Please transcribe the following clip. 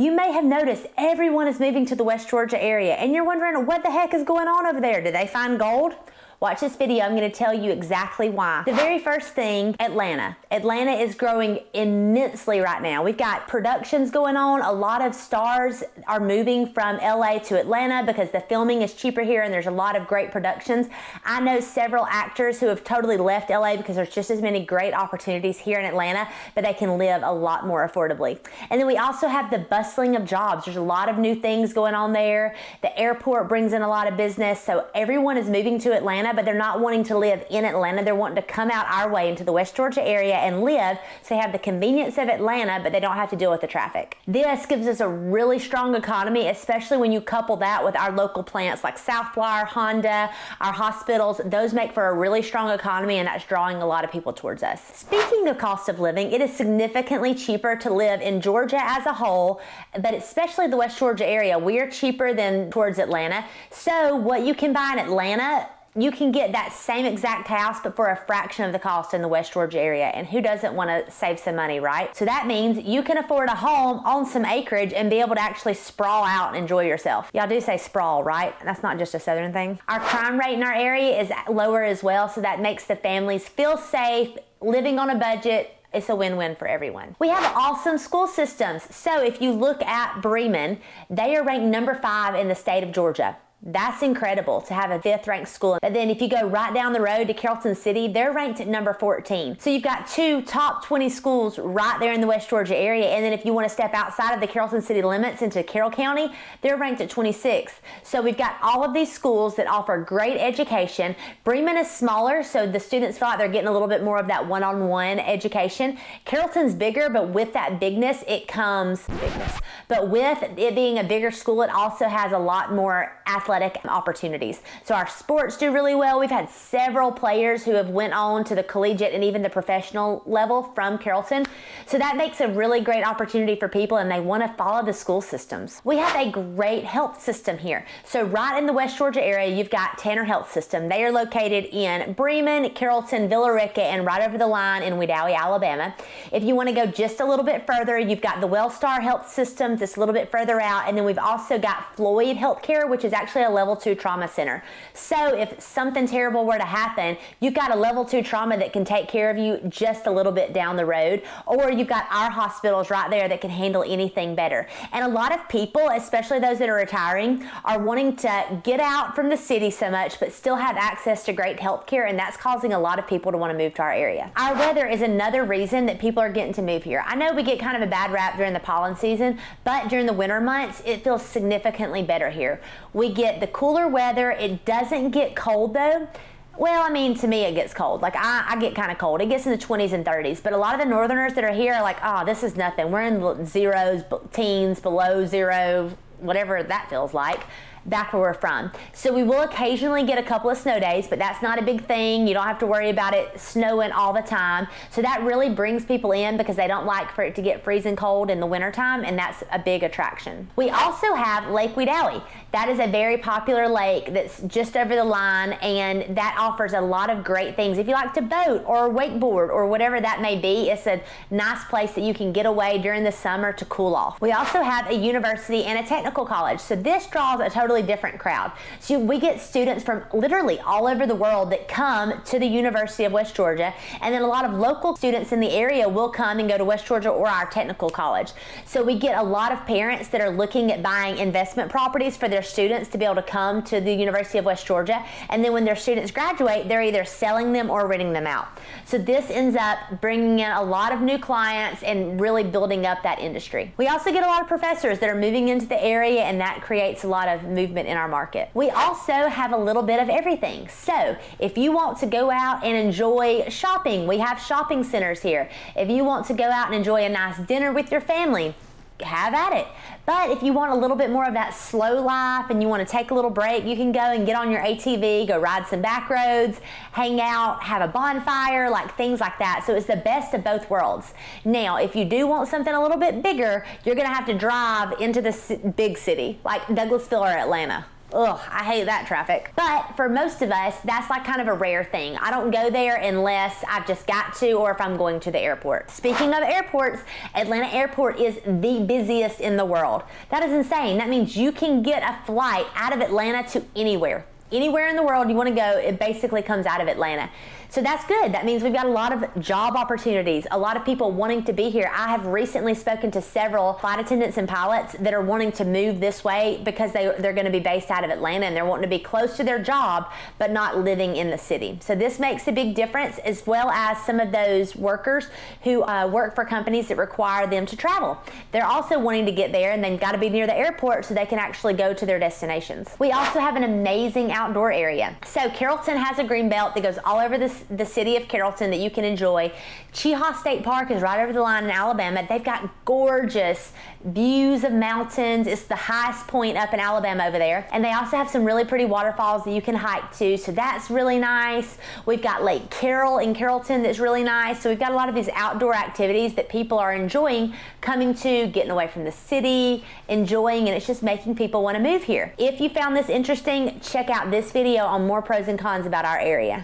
You may have noticed everyone is moving to the West Georgia area, and you're wondering what the heck is going on over there. Did they find gold? Watch this video, I'm gonna tell you exactly why. The very first thing, Atlanta. Atlanta is growing immensely right now. We've got productions going on. A lot of stars are moving from LA to Atlanta because the filming is cheaper here and there's a lot of great productions. I know several actors who have totally left LA because there's just as many great opportunities here in Atlanta, but they can live a lot more affordably. And then we also have the bustling of jobs. There's a lot of new things going on there. The airport brings in a lot of business, so everyone is moving to Atlanta, but they're not wanting to live in Atlanta. They're wanting to come out our way into the West Georgia area and live, so they have the convenience of Atlanta, but they don't have to deal with the traffic. This gives us a really strong economy, especially when you couple that with our local plants like South Flyer, Honda, our hospitals. Those make for a really strong economy, and that's drawing a lot of people towards us. Speaking of cost of living, it is significantly cheaper to live in Georgia as a whole, but especially the West Georgia area. We are cheaper than towards Atlanta. So what you can buy in Atlanta, you can get that same exact house, but for a fraction of the cost in the West Georgia area. And who doesn't want to save some money, right? So that means you can afford a home on some acreage and be able to actually sprawl out and enjoy yourself. Y'all do say sprawl, right? That's not just a Southern thing. Our crime rate in our area is lower as well, so that makes the families feel safe, living on a budget. It's a win-win for everyone. We have awesome school systems. So if you look at Bremen, they are ranked number 5 in the state of Georgia. That's incredible to have a 5th ranked school. But then if you go right down the road to Carrollton City, they're ranked at number 14. So you've got 2 top 20 schools right there in the West Georgia area. And then if you want to step outside of the Carrollton City limits into Carroll County, they're ranked at 26th. So we've got all of these schools that offer great education. Bremen is smaller, so the students feel like they're getting a little bit more of that one-on-one education. Carrollton's bigger, but with that bigness, it comes bigness. But with it being a bigger school, it also has a lot more athletic opportunities. So our sports do really well. We've had several players who have went on to the collegiate and even the professional level from Carrollton. So that makes a really great opportunity for people, and they want to follow the school systems. We have a great health system here. So right in the West Georgia area, you've got Tanner Health System. They are located in Bremen, Carrollton, Villa Rica, and right over the line in Wedowee, Alabama. If you want to go just a little bit further, you've got the Wellstar Health System that's a little bit further out, and then we've also got Floyd Healthcare, which is actually a level 2 trauma center. So if something terrible were to happen, you've got a level 2 trauma that can take care of you just a little bit down the road, or you've got our hospitals right there that can handle anything better. And a lot of people, especially those that are retiring, are wanting to get out from the city so much but still have access to great health care, and that's causing a lot of people to want to move to our area. Our weather is another reason that people are getting to move here. I know we get kind of a bad rap during the pollen season, but during the winter months, it feels significantly better here. We get the cooler weather. It doesn't get cold though. Well, I mean, to me it gets cold. Like I get kind of cold. It gets in the 20s and 30s, but a lot of the northerners that are here are like, oh, this is nothing. We're in the zeros, teens, below zero, whatever that feels like, back where we're from. So we will occasionally get a couple of snow days, but that's not a big thing. You don't have to worry about it snowing all the time. So that really brings people in because they don't like for it to get freezing cold in the wintertime, and that's a big attraction. We also have Lake Wedowee. That is a very popular lake that's just over the line, and that offers a lot of great things. If you like to boat or wakeboard or whatever that may be, it's a nice place that you can get away during the summer to cool off. We also have a university and a technical college. So this draws a totally different crowd. So we get students from literally all over the world that come to the University of West Georgia, and then a lot of local students in the area will come and go to West Georgia or our technical college. So we get a lot of parents that are looking at buying investment properties for their students to be able to come to the University of West Georgia, and then when their students graduate, they're either selling them or renting them out. So this ends up bringing in a lot of new clients and really building up that industry. We also get a lot of professors that are moving into the area, and that creates a lot of movement in our market. We also have a little bit of everything. So if you want to go out and enjoy shopping, we have shopping centers here. If you want to go out and enjoy a nice dinner with your family, have at it. But if you want a little bit more of that slow life and you want to take a little break, you can go and get on your ATV, go ride some back roads, hang out, have a bonfire, like things like that. So it's the best of both worlds. Now, if you do want something a little bit bigger, you're going to have to drive into the big city, like Douglasville or Atlanta. Ugh, I hate that traffic. But for most of us, that's like kind of a rare thing. I don't go there unless I've just got to, or if I'm going to the airport. Speaking of airports, Atlanta Airport is the busiest in the world. That is insane. That means you can get a flight out of Atlanta to anywhere. Anywhere in the world you want to go, it basically comes out of Atlanta. So that's good. That means we've got a lot of job opportunities, a lot of people wanting to be here. I have recently spoken to several flight attendants and pilots that are wanting to move this way because they're going to be based out of Atlanta and they're wanting to be close to their job but not living in the city. So this makes a big difference, as well as some of those workers who work for companies that require them to travel. They're also wanting to get there, and they've got to be near the airport so they can actually go to their destinations. We also have an amazing outdoor area. So Carrollton has a green belt that goes all over the city of Carrollton that you can enjoy. Cheaha State Park is right over the line in Alabama. They've got gorgeous views of mountains. It's the highest point up in Alabama over there. And they also have some really pretty waterfalls that you can hike to, so that's really nice. We've got Lake Carroll in Carrollton that's really nice. So we've got a lot of these outdoor activities that people are enjoying, coming to, getting away from the city, enjoying, and it's just making people want to move here. If you found this interesting, check out this video on more pros and cons about our area.